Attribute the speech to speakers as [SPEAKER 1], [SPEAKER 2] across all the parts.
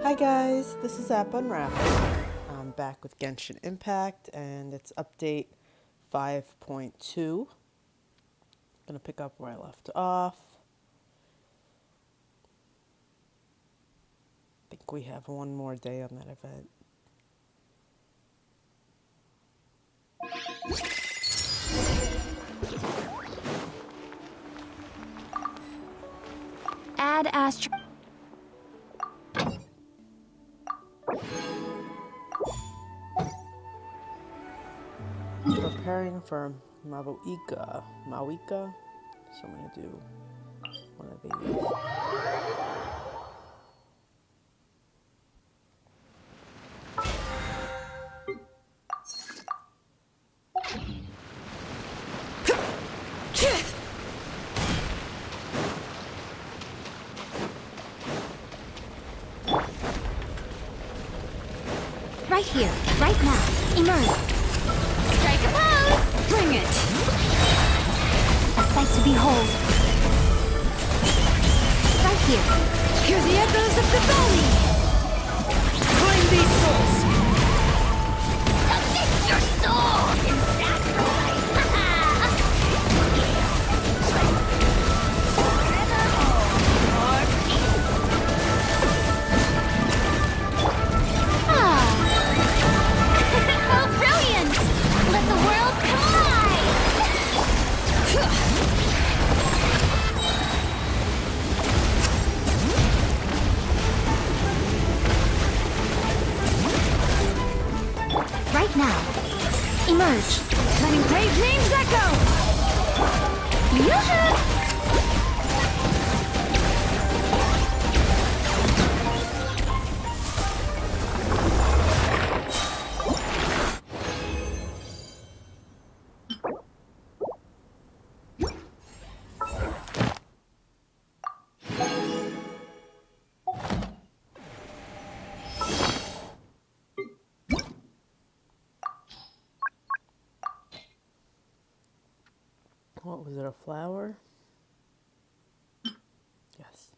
[SPEAKER 1] Hi guys, this is App Unraveled. I'm back with Genshin Impact and it's update 5.2. Gonna pick up where I left off. I think we have one more day on that event.
[SPEAKER 2] Add Astro.
[SPEAKER 1] Preparing for Mawika. So I'm gonna do one of these.
[SPEAKER 2] Right here, right now. Emerge. Strike a pose! Bring it! A sight to behold. Right here. Hear the echoes of the valley! Claim these souls! Submit your souls in sacrifice! Right now. Emerge. Letting brave names echo! Yoo-hoo!
[SPEAKER 1] What was it, a flower? Yes.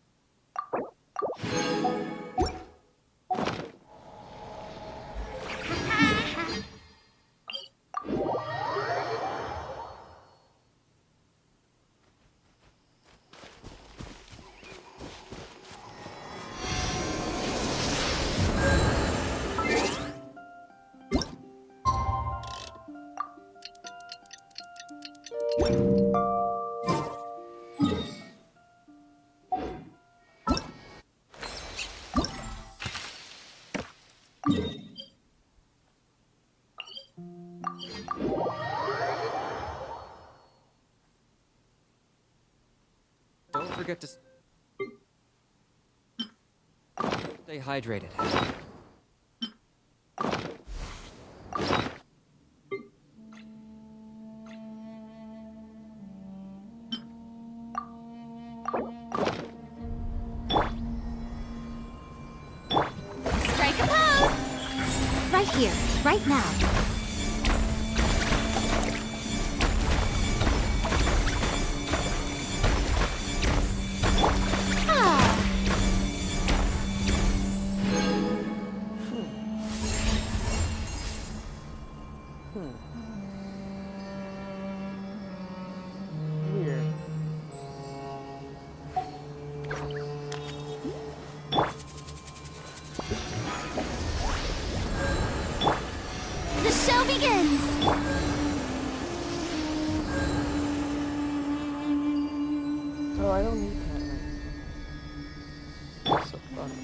[SPEAKER 3] Don't forget to stay hydrated.
[SPEAKER 2] Strike a pose! Right here, right now.
[SPEAKER 1] Weird.
[SPEAKER 2] The show begins!
[SPEAKER 1] Oh, I don't need that right now. That's so funny.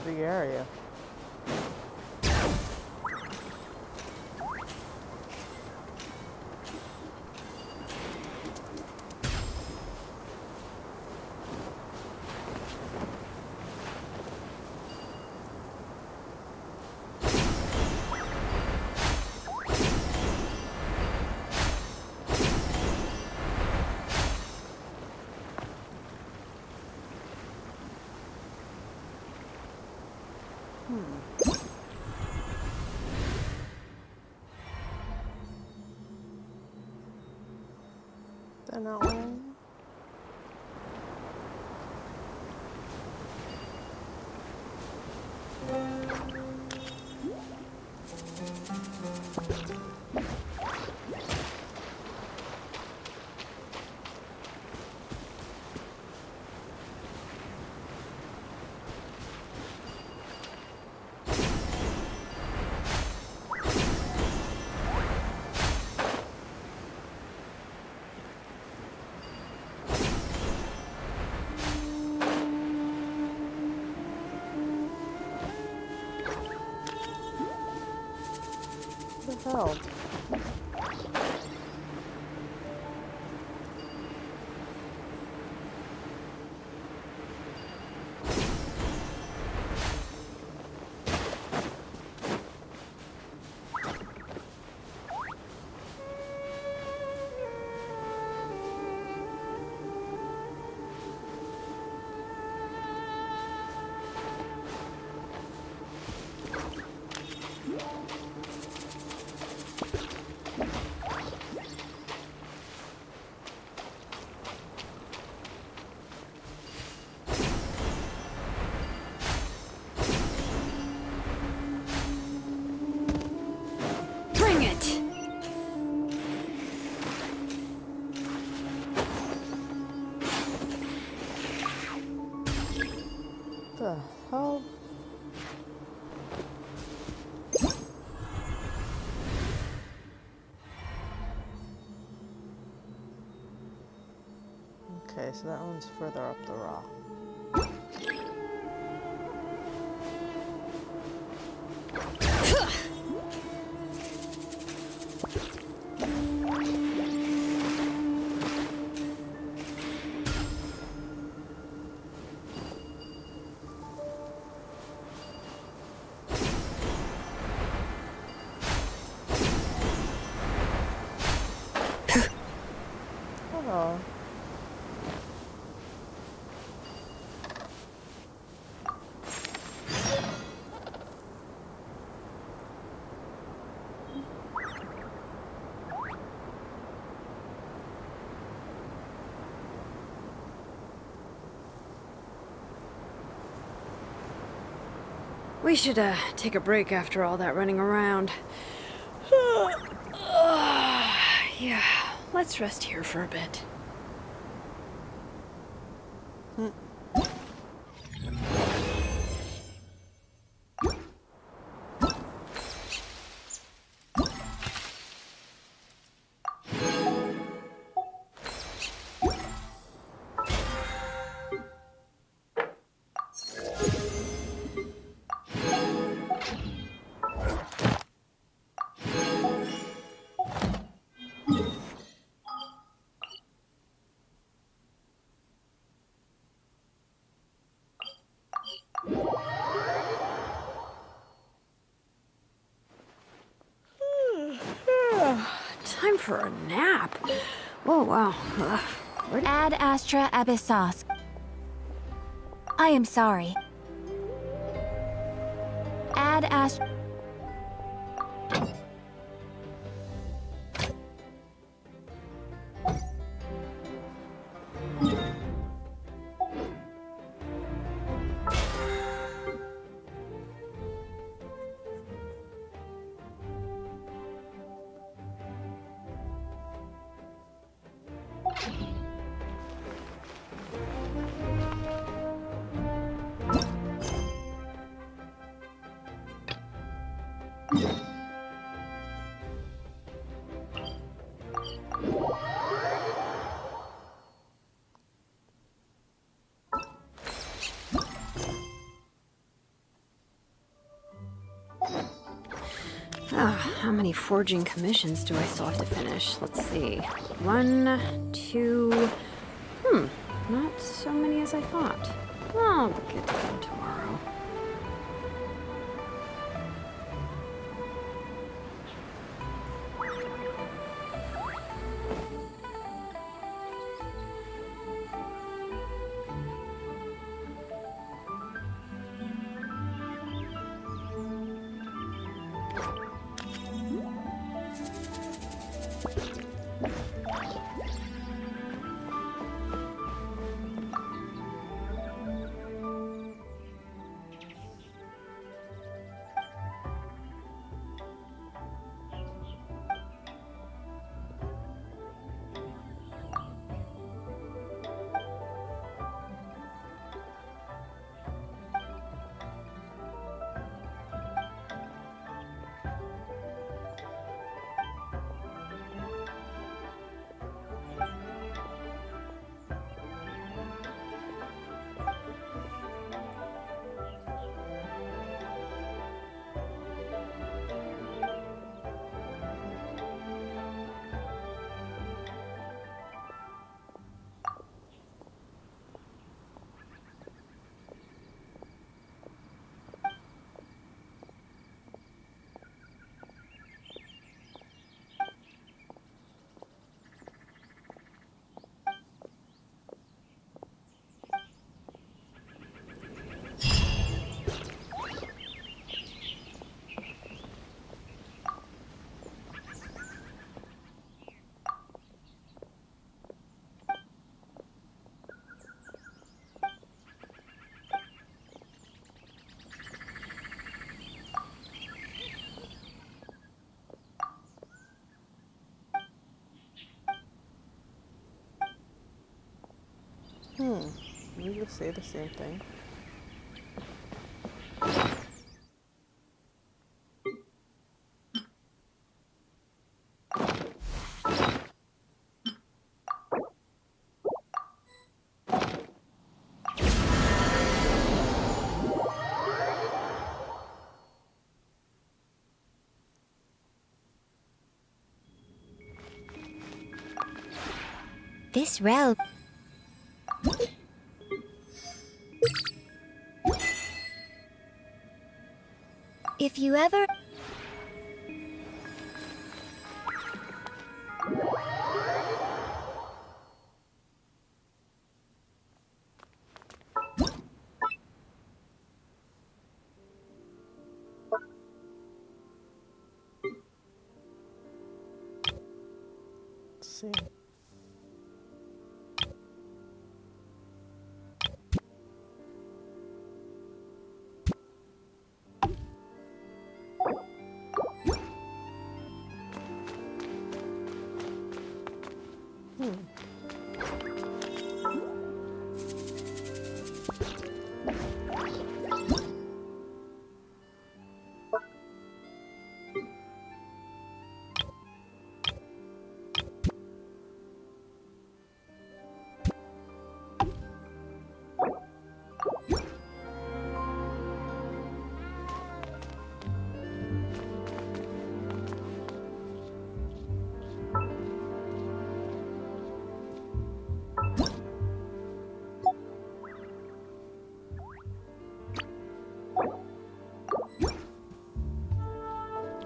[SPEAKER 1] big area. They're not wearing. What the hell?
[SPEAKER 2] Bring it!
[SPEAKER 1] The hell? Okay, so that one's further up the rock. Oh.
[SPEAKER 4] We should, take a break after all that running around. Yeah, let's rest here for a bit. Time for a nap. Oh, wow.
[SPEAKER 2] Ad Astra Abyssos. I am sorry. Ad Astra.
[SPEAKER 4] How many forging commissions do I still have to finish? Let's see. 1, 2... not so many as I thought. I'll get to them tomorrow.
[SPEAKER 1] We will say the same thing.
[SPEAKER 2] This realm. If you ever...
[SPEAKER 1] Let's see.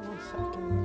[SPEAKER 1] One second.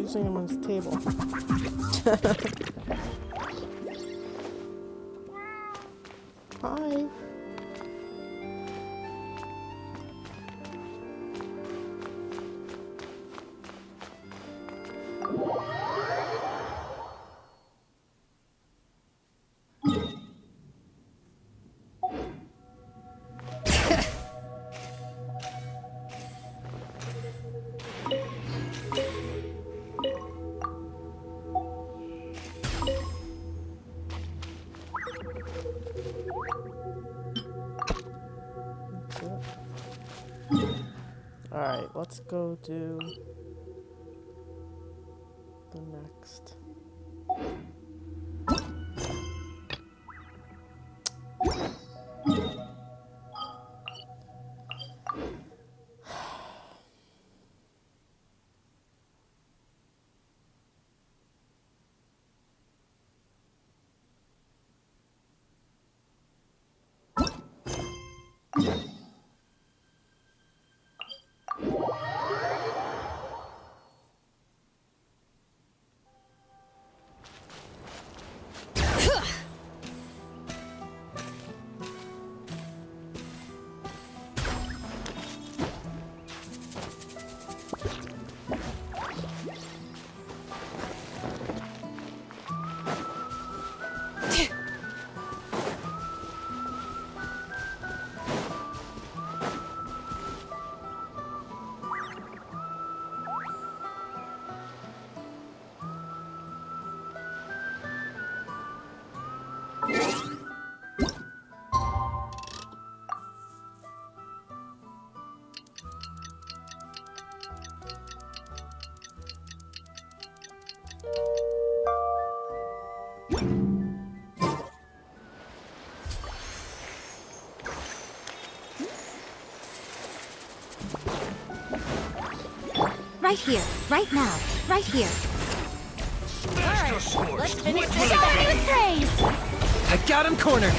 [SPEAKER 1] using him as a table. Hi. Alright, let's go do the next.
[SPEAKER 2] Right here, right now, right here.
[SPEAKER 5] Alright, let's finish this.
[SPEAKER 2] Shower me with praise!
[SPEAKER 3] I got him cornered!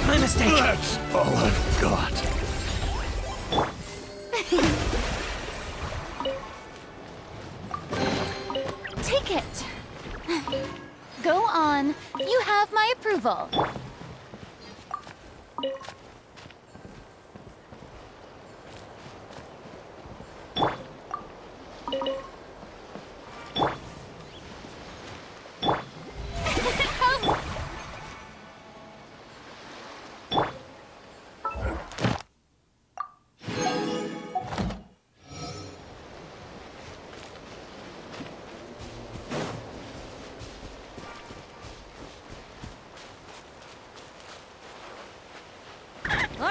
[SPEAKER 3] My mistake!
[SPEAKER 5] That's all I've got.
[SPEAKER 2] Take it. Go on. You have my approval.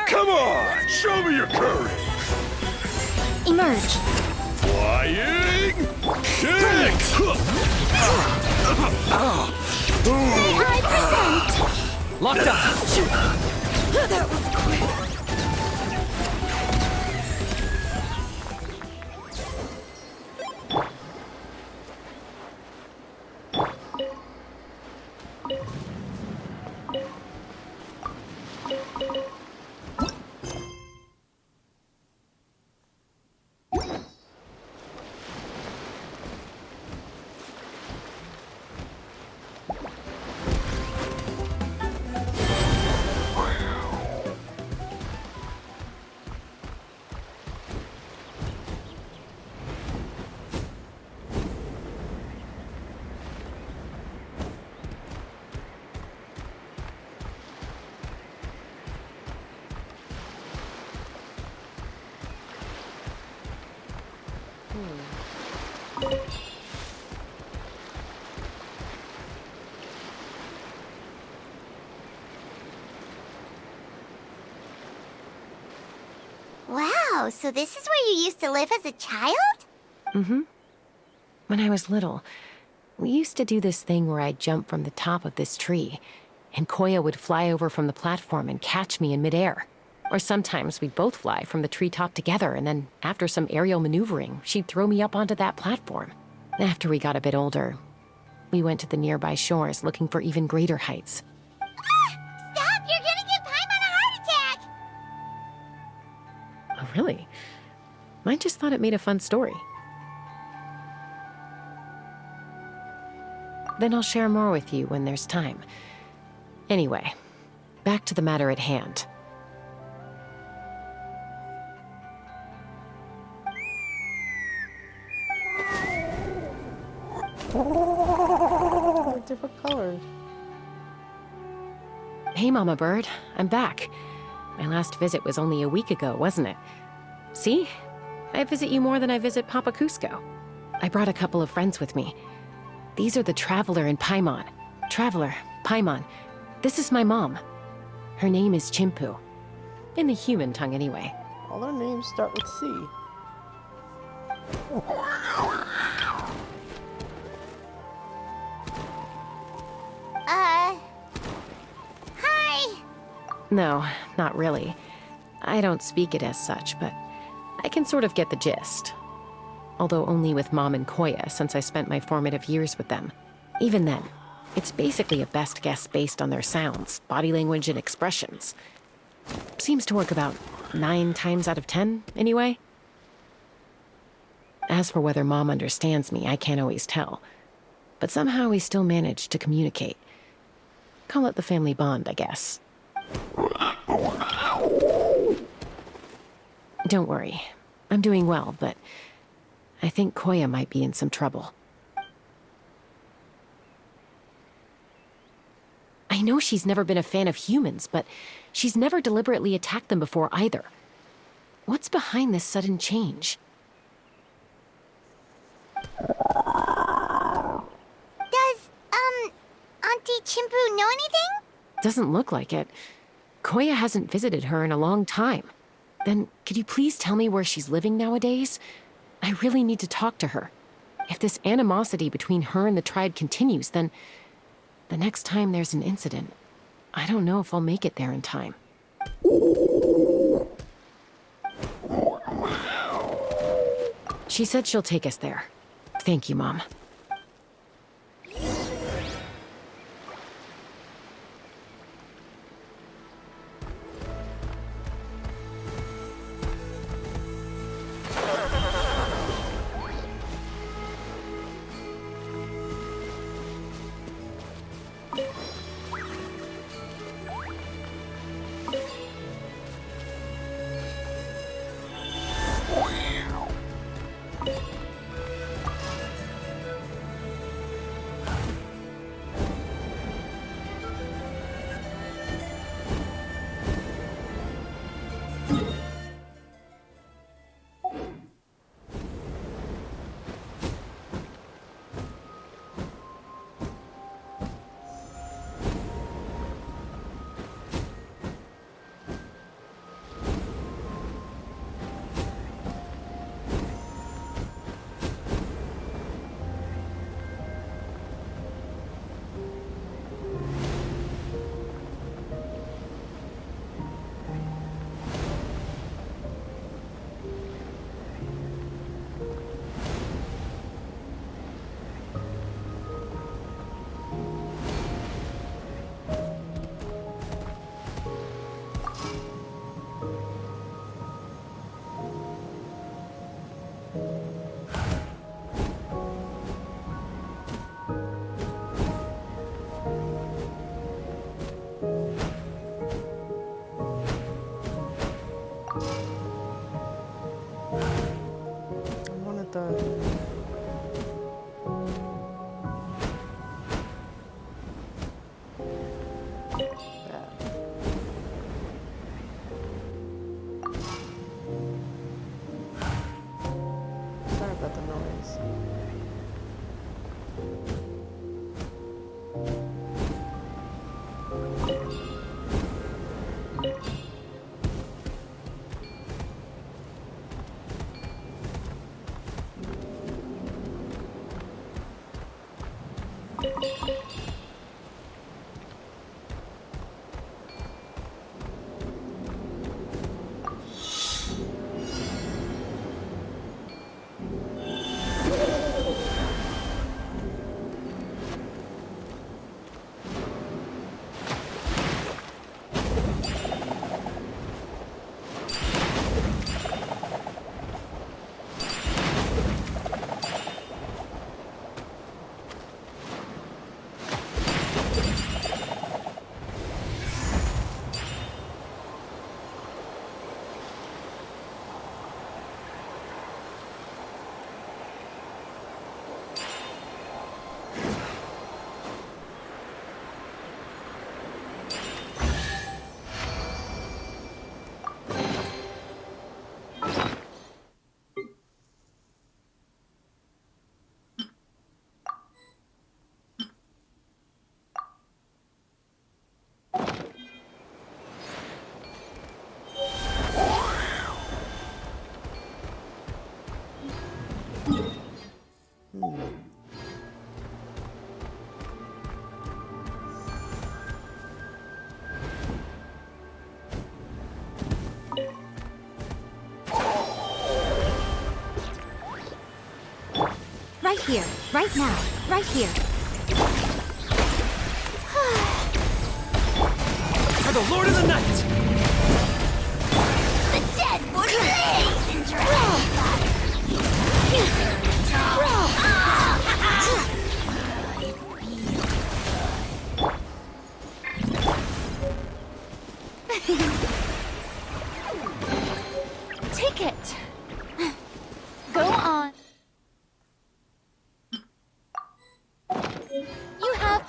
[SPEAKER 5] Come on, show me your courage.
[SPEAKER 2] Emerge.
[SPEAKER 5] Flying kick.
[SPEAKER 2] May I present?
[SPEAKER 3] Locked up!
[SPEAKER 2] That was quick.
[SPEAKER 6] Wow, so this is where you used to live as a child?
[SPEAKER 7] Mm-hmm. When I was little, we used to do this thing where I'd jump from the top of this tree, and Koya would fly over from the platform and catch me in midair. Or sometimes we'd both fly from the treetop together, and then after some aerial maneuvering, she'd throw me up onto that platform. After we got a bit older, we went to the nearby shores looking for even greater heights.
[SPEAKER 6] Stop! You're gonna give Paimon a heart attack!
[SPEAKER 7] Oh, really? I just thought it made a fun story. Then I'll share more with you when there's time. Anyway, back to the matter at hand.
[SPEAKER 1] Different colors.
[SPEAKER 7] Hey, Mama Bird, I'm back. My last visit was only a week ago, wasn't it? See? I visit you more than I visit Papa Cusco. I brought a couple of friends with me. These are the Traveler and Paimon. Traveler, Paimon. This is my mom. Her name is Chimpu. In the human tongue, anyway.
[SPEAKER 1] All their names start with C.
[SPEAKER 6] Hi!
[SPEAKER 7] No, not really. I don't speak it as such, but I can sort of get the gist. Although only with Mom and Koya, since I spent my formative years with them. Even then, it's basically a best guess based on their sounds, body language, and expressions. Seems to work about 9 times out of 10, anyway. As for whether Mom understands me, I can't always tell. But somehow we still manage to communicate. Call it the family bond, I guess. Don't worry. I'm doing well, but I think Koya might be in some trouble. I know she's never been a fan of humans, but she's never deliberately attacked them before either. What's behind this sudden change?
[SPEAKER 6] Does, Auntie Chimpu know anything?
[SPEAKER 7] Doesn't look like it. Koya hasn't visited her in a long time. Then, could you please tell me where she's living nowadays? I really need to talk to her. If this animosity between her and the tribe continues, then the next time there's an incident, I don't know if I'll make it there in time. She said she'll take us there. Thank you, Mom.
[SPEAKER 1] Sorry about the noise.
[SPEAKER 2] here, right now, right here.
[SPEAKER 3] For the Lord of the Night!
[SPEAKER 6] The dead would raise and
[SPEAKER 2] Take it. Go on. You have...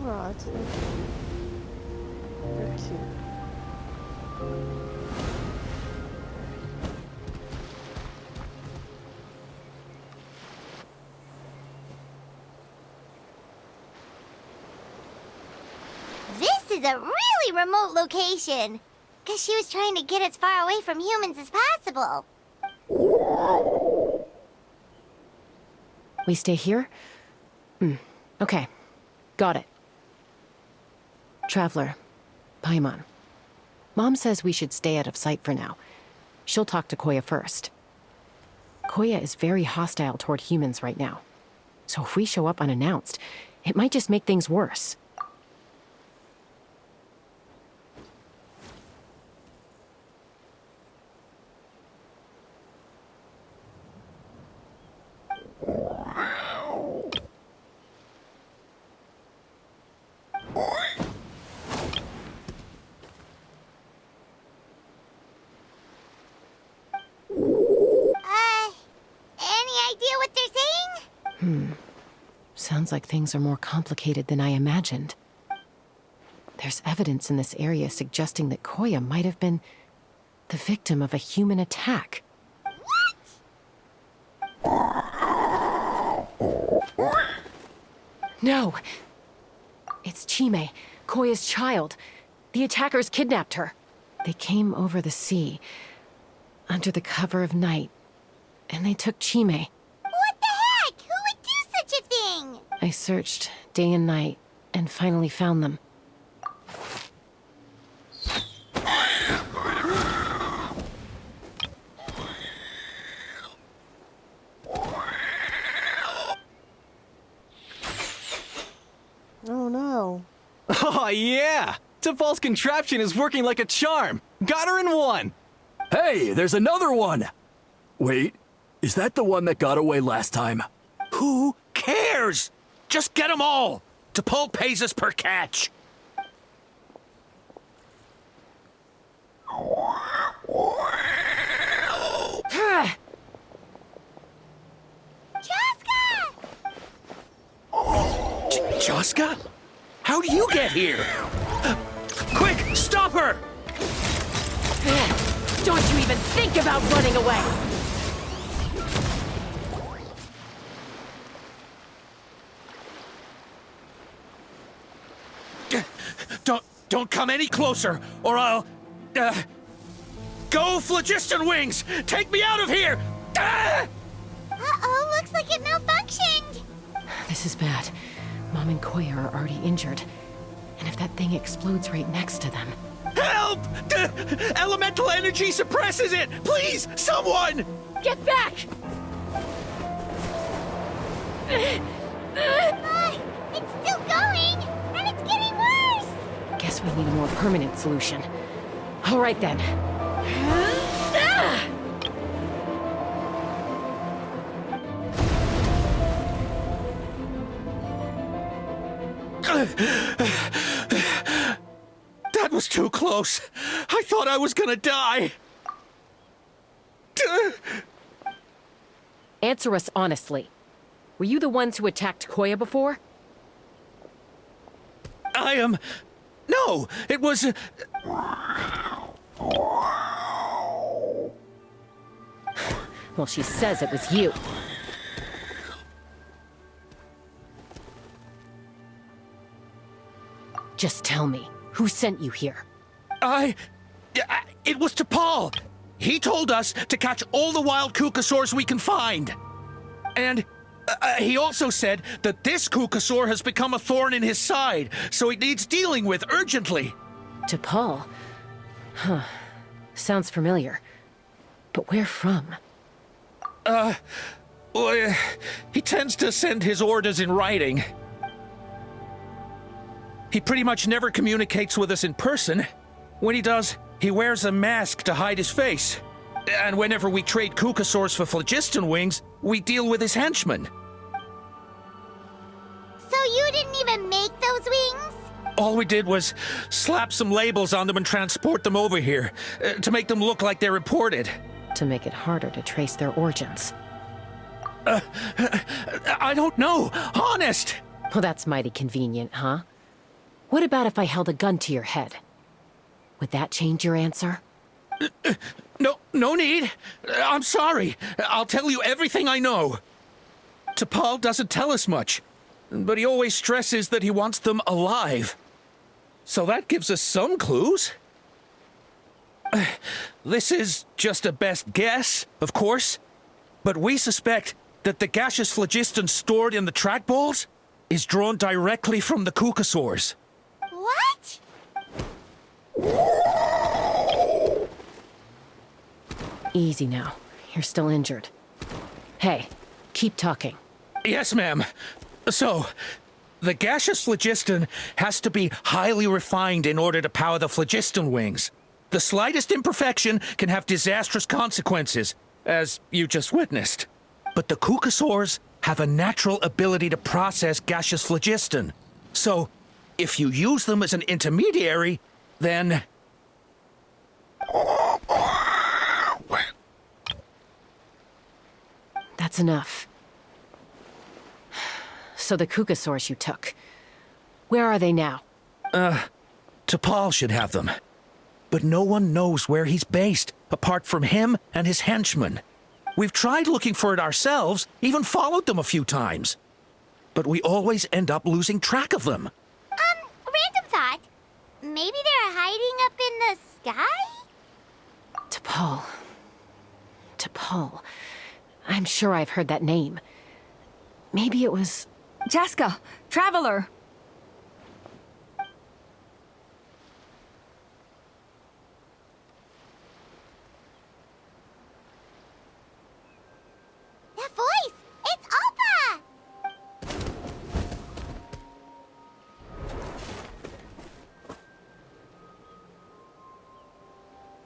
[SPEAKER 1] Oh, that's very cute.
[SPEAKER 6] This is a really remote location. Guess she was trying to get as far away from humans as possible.
[SPEAKER 7] We stay here? Okay. Got it. Traveler. Paimon. Mom says we should stay out of sight for now. She'll talk to Koya first. Koya is very hostile toward humans right now. So if we show up unannounced, it might just make things worse.
[SPEAKER 6] Any idea what they're saying?
[SPEAKER 7] Sounds like things are more complicated than I imagined. There's evidence in this area suggesting that Koya might have been the victim of a human attack. No! It's Chime, Koya's child. The attackers kidnapped her. They came over the sea, under the cover of night, and they took Chime.
[SPEAKER 6] What the heck? Who would do such a thing?
[SPEAKER 7] I searched day and night, and finally found them.
[SPEAKER 1] Oh no.
[SPEAKER 3] Oh, yeah! T'Pol's contraption is working like a charm. Got her in one!
[SPEAKER 5] Hey, there's another one! Wait, is that the one that got away last time?
[SPEAKER 8] Who cares? Just get them all. T'Pol pays us per catch. Chasca? How do you get here? Quick, stop her!
[SPEAKER 7] Don't you even think about running away!
[SPEAKER 8] Don't come any closer, or I'll... Go, Phlogiston Wings! Take me out of here!
[SPEAKER 6] Uh-oh, looks like it malfunctioned.
[SPEAKER 7] This is bad. Mom and Koya are already injured. And if that thing explodes right next to them...
[SPEAKER 8] Help! Elemental energy suppresses it! Please, someone!
[SPEAKER 7] Get back!
[SPEAKER 6] It's still going, and it's getting worse.
[SPEAKER 7] Guess we need a more permanent solution. All right then.
[SPEAKER 8] That was too close. I thought I was gonna die.
[SPEAKER 7] Answer us honestly. Were you the ones who attacked Koya before?
[SPEAKER 8] I am... No, it was...
[SPEAKER 7] Well, she says it was you. Just tell me, who sent you here?
[SPEAKER 8] It was to Paul. He told us to catch all the wild Kukasaurs we can find. And he also said that this Kukasaur has become a thorn in his side, so it needs dealing with urgently.
[SPEAKER 7] To Paul? Huh. Sounds familiar. But where from?
[SPEAKER 8] Well, he tends to send his orders in writing. He pretty much never communicates with us in person. When he does, he wears a mask to hide his face. And whenever we trade Kukasaurs for Phlogiston Wings, we deal with his henchmen.
[SPEAKER 6] So you didn't even make those wings?
[SPEAKER 8] All we did was slap some labels on them and transport them over here, to make them look like they're imported.
[SPEAKER 7] To make it harder to trace their origins.
[SPEAKER 8] I don't know, honest!
[SPEAKER 7] Well, that's mighty convenient, huh? What about if I held a gun to your head? Would that change your answer?
[SPEAKER 8] No need. I'm sorry. I'll tell you everything I know. T'Pol doesn't tell us much, but he always stresses that he wants them alive. So that gives us some clues. This is just a best guess, of course, but we suspect that the gaseous phlogiston stored in the trackballs is drawn directly from the Kukasaurs.
[SPEAKER 6] What?
[SPEAKER 7] Easy now. You're still injured. Hey, keep talking.
[SPEAKER 8] Yes, ma'am. So, the gaseous phlogiston has to be highly refined in order to power the phlogiston wings. The slightest imperfection can have disastrous consequences, as you just witnessed. But the Kukasaurs have a natural ability to process gaseous phlogiston. So, if you use them as an intermediary, then...
[SPEAKER 7] That's enough. So the Kukasaurs you took, where are they now?
[SPEAKER 8] T'Pol should have them. But no one knows where he's based, apart from him and his henchmen. We've tried looking for it ourselves, even followed them a few times. But we always end up losing track of them.
[SPEAKER 6] Random thought. Maybe they're hiding up in the sky?
[SPEAKER 7] T'Pol. T'Pol. I'm sure I've heard that name. Maybe it was...
[SPEAKER 9] Chasca, Traveler!
[SPEAKER 6] That voice! It's Alpa!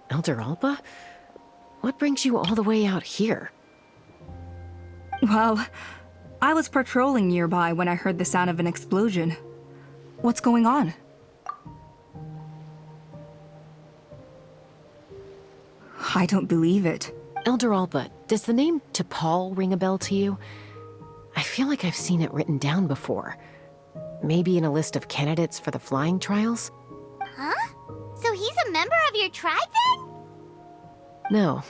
[SPEAKER 7] Elder Alba? What brings you all the way out here?
[SPEAKER 9] Well, I was patrolling nearby when I heard the sound of an explosion. What's going on? I don't believe it.
[SPEAKER 7] Elder Alba, does the name T'Pol ring a bell to you? I feel like I've seen it written down before. Maybe in a list of candidates for the flying trials?
[SPEAKER 6] Huh? So he's a member of your tribe then?
[SPEAKER 7] No.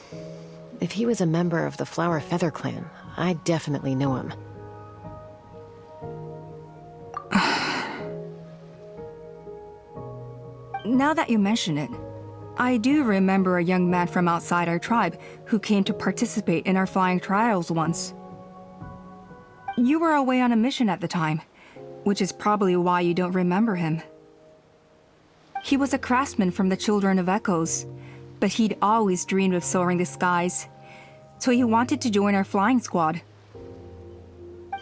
[SPEAKER 7] If he was a member of the Flower Feather Clan, I'd definitely know him.
[SPEAKER 9] Now that you mention it, I do remember a young man from outside our tribe who came to participate in our flying trials once. You were away on a mission at the time, which is probably why you don't remember him. He was a craftsman from the Children of Echoes, but he'd always dreamed of soaring the skies, so he wanted to join our flying squad.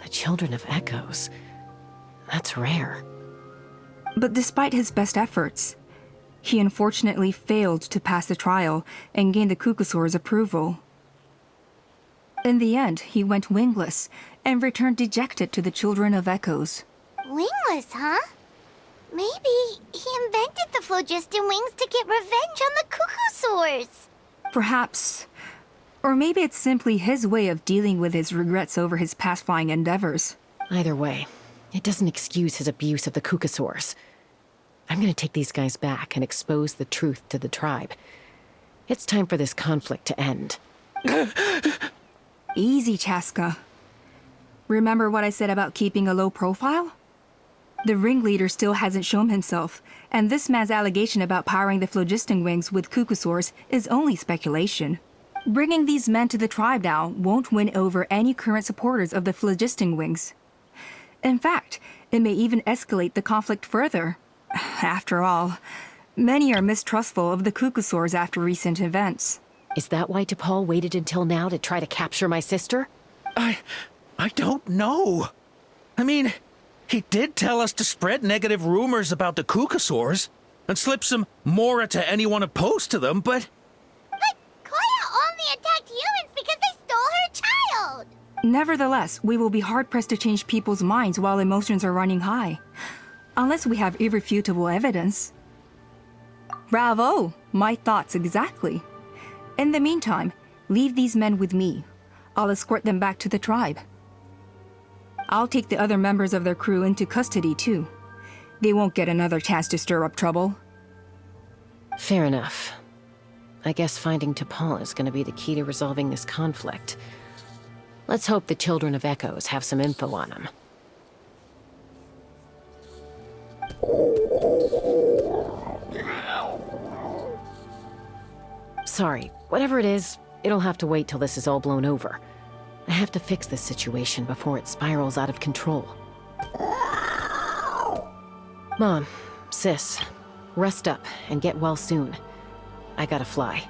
[SPEAKER 7] The Children of Echoes. That's rare.
[SPEAKER 9] But despite his best efforts, he unfortunately failed to pass the trial and gain the Kukusaur's approval. In the end, he went wingless and returned dejected to the Children of Echoes.
[SPEAKER 6] Wingless, huh? Maybe he invented the phlogiston wings to get revenge on the Kukusaurs.
[SPEAKER 9] Perhaps. Or maybe it's simply his way of dealing with his regrets over his past flying endeavors.
[SPEAKER 7] Either way, it doesn't excuse his abuse of the Kukusaurs. I'm gonna take these guys back and expose the truth to the tribe. It's time for this conflict to end.
[SPEAKER 9] Easy, Chasca. Remember what I said about keeping a low profile? The ringleader still hasn't shown himself, and this man's allegation about powering the phlogiston wings with Kukusaurs is only speculation. Bringing these men to the tribe now won't win over any current supporters of the phlogiston wings. In fact, it may even escalate the conflict further. After all, many are mistrustful of the Kukusaurs after recent events.
[SPEAKER 7] Is that why T'Pol waited until now to try to capture my sister?
[SPEAKER 8] I don't know. I mean, he did tell us to spread negative rumors about the Kukusaurs and slip some Mora to anyone opposed to them, but...
[SPEAKER 6] But Koya only attacked humans because they stole her child!
[SPEAKER 9] Nevertheless, we will be hard-pressed to change people's minds while emotions are running high. Unless we have irrefutable evidence. Bravo! My thoughts exactly. In the meantime, leave these men with me. I'll escort them back to the tribe. I'll take the other members of their crew into custody too. They won't get another chance to stir up trouble.
[SPEAKER 7] Fair enough. I guess finding T'Pol is gonna be the key to resolving this conflict. Let's hope the Children of Echoes have some info on him. Sorry, whatever it is, it'll have to wait till this is all blown over. I have to fix this situation before it spirals out of control. Mom, sis, rest up and get well soon. I gotta fly.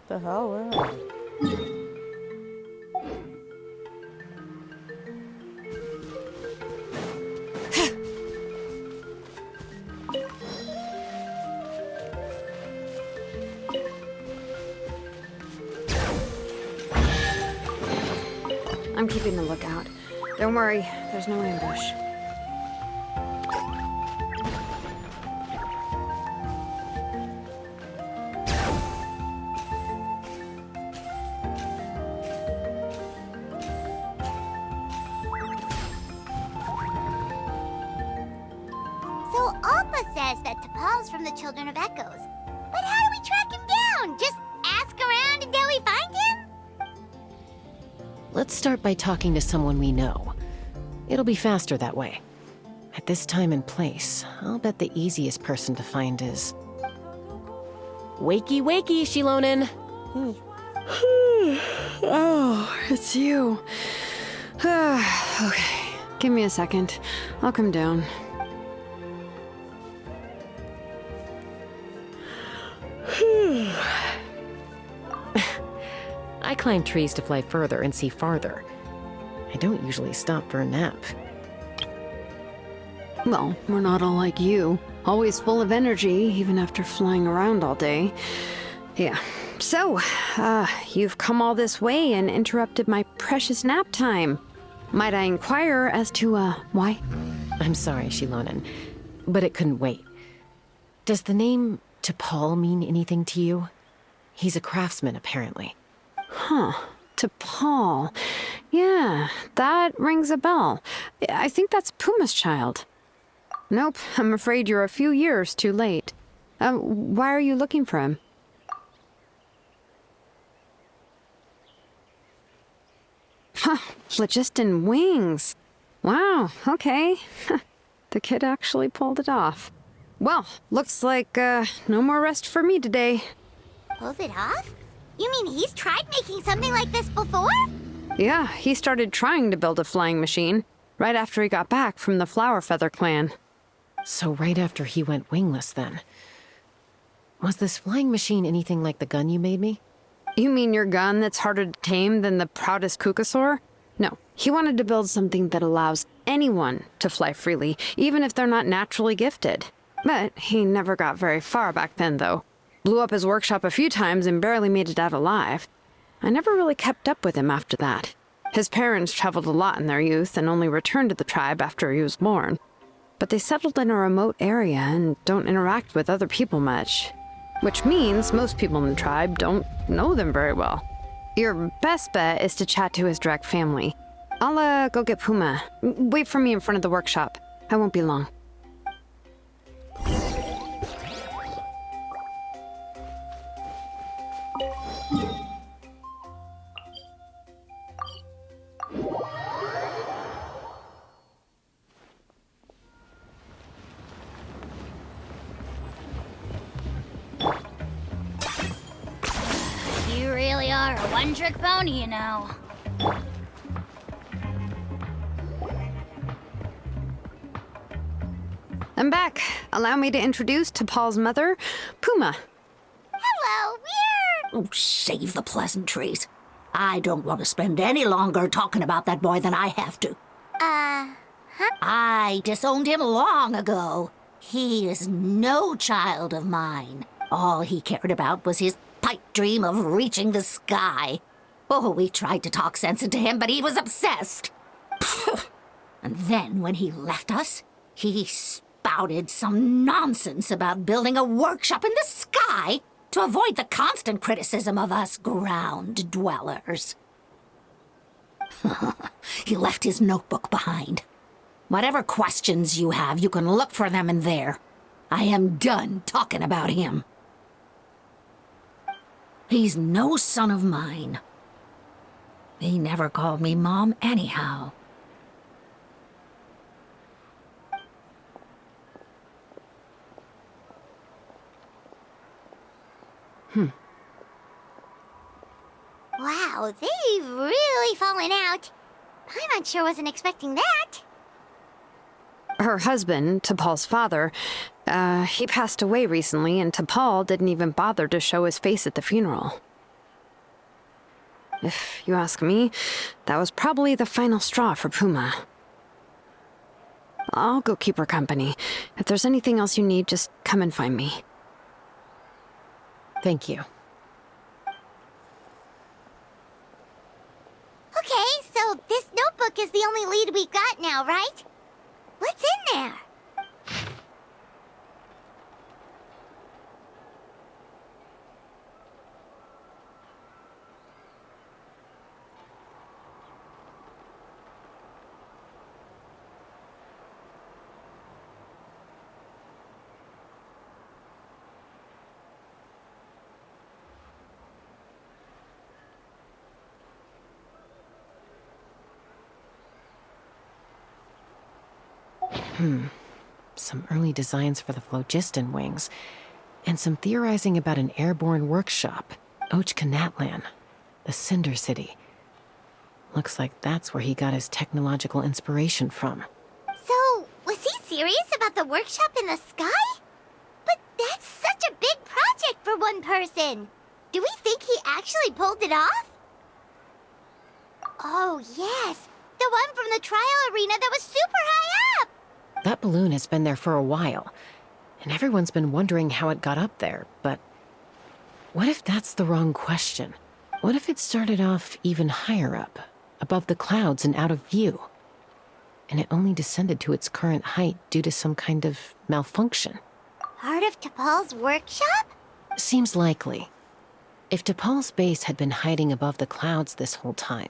[SPEAKER 1] The hell, where am I?
[SPEAKER 4] I'm keeping a lookout. Don't worry, there's no ambush.
[SPEAKER 6] So Appa says that T'Pol's from the Children of Echoes. But how do we track him down? Just ask around until we find him?
[SPEAKER 7] Let's start by talking to someone we know. It'll be faster that way. At this time and place, I'll bet the easiest person to find is... Wakey, wakey, Shilonen!
[SPEAKER 4] Oh, it's you. Okay, give me a second. I'll come down.
[SPEAKER 7] I climb trees to fly further and see farther. I don't usually stop for a nap.
[SPEAKER 4] Well, we're not all like you. Always full of energy, even after flying around all day. Yeah. So, you've come all this way and interrupted my precious nap time. Might I inquire as to, why?
[SPEAKER 7] I'm sorry, Shilonen, but it couldn't wait. Does the name Paul mean anything to you? He's a craftsman, apparently.
[SPEAKER 4] Huh. To Paul. Yeah, that rings a bell. I think that's Puma's child. Nope, I'm afraid you're a few years too late. Why are you looking for him? Huh, phlogiston wings. Wow, okay. The kid actually pulled it off. Well, looks like, no more rest for me today.
[SPEAKER 6] Pulled it off? You mean he's tried making something like this before?
[SPEAKER 4] Yeah, he started trying to build a flying machine right after he got back from the Flower Feather clan.
[SPEAKER 7] So right after he went wingless, then. Was this flying machine anything like the gun you made me?
[SPEAKER 4] You mean your gun that's harder to tame than the proudest Kukasaur? No, he wanted to build something that allows anyone to fly freely, even if they're not naturally gifted. But he never got very far back then, though. Blew up his workshop a few times and barely made it out alive. I never really kept up with him after that. His parents traveled a lot in their youth and only returned to the tribe after he was born. But they settled in a remote area and don't interact with other people much. Which means most people in the tribe don't know them very well. Your best bet is to chat to his direct family. I'll, go get Puma. Wait for me in front of the workshop. I won't be long.
[SPEAKER 6] You really are a one-trick pony, you know.
[SPEAKER 4] I'm back. Allow me to introduce to Paul's mother, Puma.
[SPEAKER 6] Hello, we're...
[SPEAKER 10] Oh, save the pleasantries. I don't want to spend any longer talking about that boy than I have to. I disowned him long ago. He is no child of mine. All he cared about was his pipe dream of reaching the sky. Oh, we tried to talk sense into him, but he was obsessed. And then when he left us, he spouted some nonsense about building a workshop in the sky to avoid the constant criticism of us ground dwellers. He left his notebook behind. Whatever questions you have, you can look for them in there. I am done talking about him. He's no son of mine. He never called me Mom anyhow.
[SPEAKER 6] Wow, they've really fallen out. I'm sure wasn't expecting that.
[SPEAKER 4] Her husband, T'Pol's father, he passed away recently, and T'Pol didn't even bother to show his face at the funeral. If you ask me, that was probably the final straw for Puma. I'll go keep her company. If there's anything else you need, just come and find me.
[SPEAKER 7] Thank you.
[SPEAKER 6] Okay, so this notebook is the only lead we've got now, right? What's in there?
[SPEAKER 7] Some early designs for the phlogiston wings, and some theorizing about an airborne workshop, Natlan, the Cinder City. Looks like that's where he got his technological inspiration from.
[SPEAKER 6] So, was he serious about the workshop in the sky? But that's such a big project for one person. Do we think he actually pulled it off? Oh, yes. The one from the trial arena that was super high up.
[SPEAKER 7] That balloon has been there for a while, and everyone's been wondering how it got up there, but what if that's the wrong question? What if it started off even higher up, above the clouds and out of view, and it only descended to its current height due to some kind of malfunction?
[SPEAKER 6] Part of T'Pol's workshop?
[SPEAKER 7] Seems likely. If T'Pol's base had been hiding above the clouds this whole time,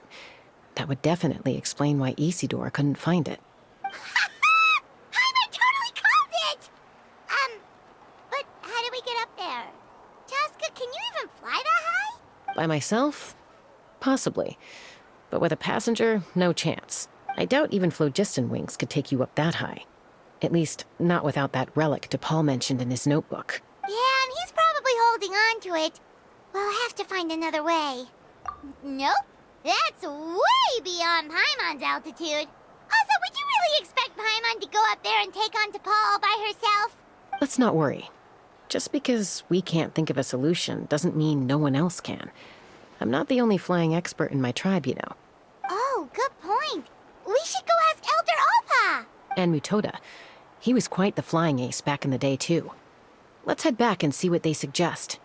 [SPEAKER 7] that would definitely explain why Isidore couldn't find it.
[SPEAKER 6] Paimon totally called it! But how do we get up there? Chasca, can you even fly that high?
[SPEAKER 7] By myself? Possibly. But with a passenger, no chance. I doubt even phlogiston wings could take you up that high. At least, not without that relic T'Pol mentioned in his notebook.
[SPEAKER 6] Yeah, and he's probably holding on to it. We'll have to find another way. Nope. That's way beyond Paimon's altitude. Also, would you really expect Paimon to go up there and take on T'Pol all by herself?
[SPEAKER 7] Let's not worry. Just because we can't think of a solution doesn't mean no one else can. I'm not the only flying expert in my tribe, you know.
[SPEAKER 6] Oh, good point. We should go ask Elder Opa.
[SPEAKER 7] And Mutoda. He was quite the flying ace back in the day, too. Let's head back and see what they suggest.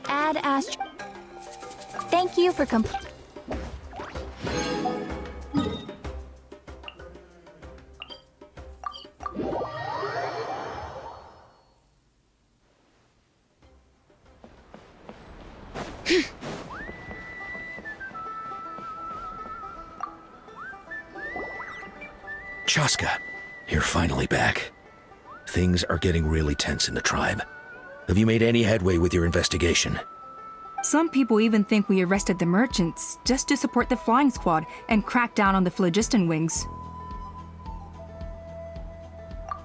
[SPEAKER 2] Add Ast. Thank you for
[SPEAKER 8] Chasca, you're finally back. Things are getting really tense in the tribe. Have you made any headway with your investigation?
[SPEAKER 9] Some people even think we arrested the merchants just to support the flying squad and crack down on the phlogiston wings.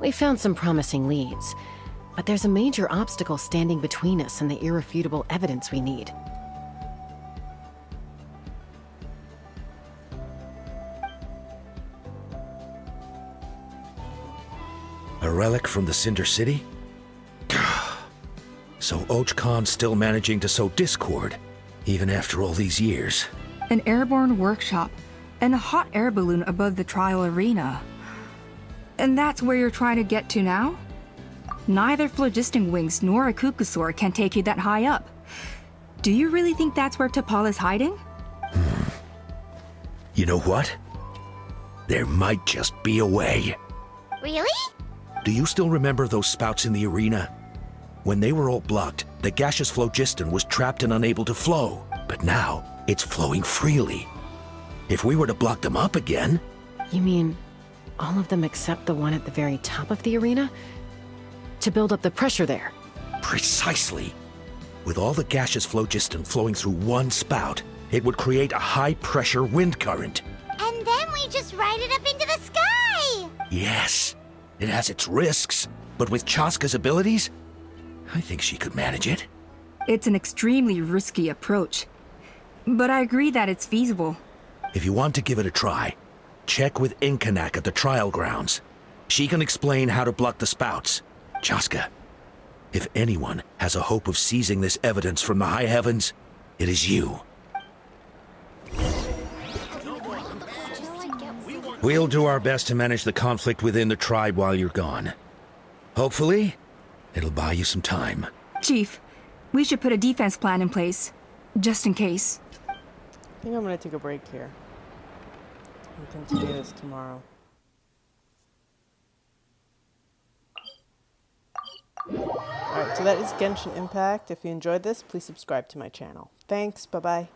[SPEAKER 7] We found some promising leads, but there's a major obstacle standing between us and the irrefutable evidence we need.
[SPEAKER 8] A relic from the Cinder City? So Oj Khan's still managing to sow discord, even after all these years.
[SPEAKER 9] An airborne workshop and a hot air balloon above the trial arena. And that's where you're trying to get to now? Neither phlogiston wings nor a cuckoosaur can take you that high up. Do you really think that's where T'Pol is hiding?
[SPEAKER 8] You know what? There might just be a way.
[SPEAKER 6] Really?
[SPEAKER 8] Do you still remember those spouts in the arena? When they were all blocked, the gaseous phlogiston was trapped and unable to flow. But now, it's flowing freely. If we were to block them up again...
[SPEAKER 7] You mean all of them except the one at the very top of the arena? To build up the pressure there?
[SPEAKER 8] Precisely. With all the gaseous phlogiston flowing through one spout, it would create a high-pressure wind current.
[SPEAKER 6] And then we just ride it up into the sky!
[SPEAKER 8] Yes, it has its risks, but with Chasca's abilities, I think she could manage it.
[SPEAKER 9] It's an extremely risky approach, but I agree that it's feasible.
[SPEAKER 8] If you want to give it a try, check with Inkanak at the trial grounds. She can explain how to block the spouts. Chasca, if anyone has a hope of seizing this evidence from the high heavens, it is you. We'll do our best to manage the conflict within the tribe while you're gone. Hopefully, it'll buy you some time.
[SPEAKER 9] Chief, we should put a defense plan in place, just in case.
[SPEAKER 1] I think I'm going to take a break here and continue this tomorrow. Alright, so that is Genshin Impact. If you enjoyed this, please subscribe to my channel. Thanks, bye-bye.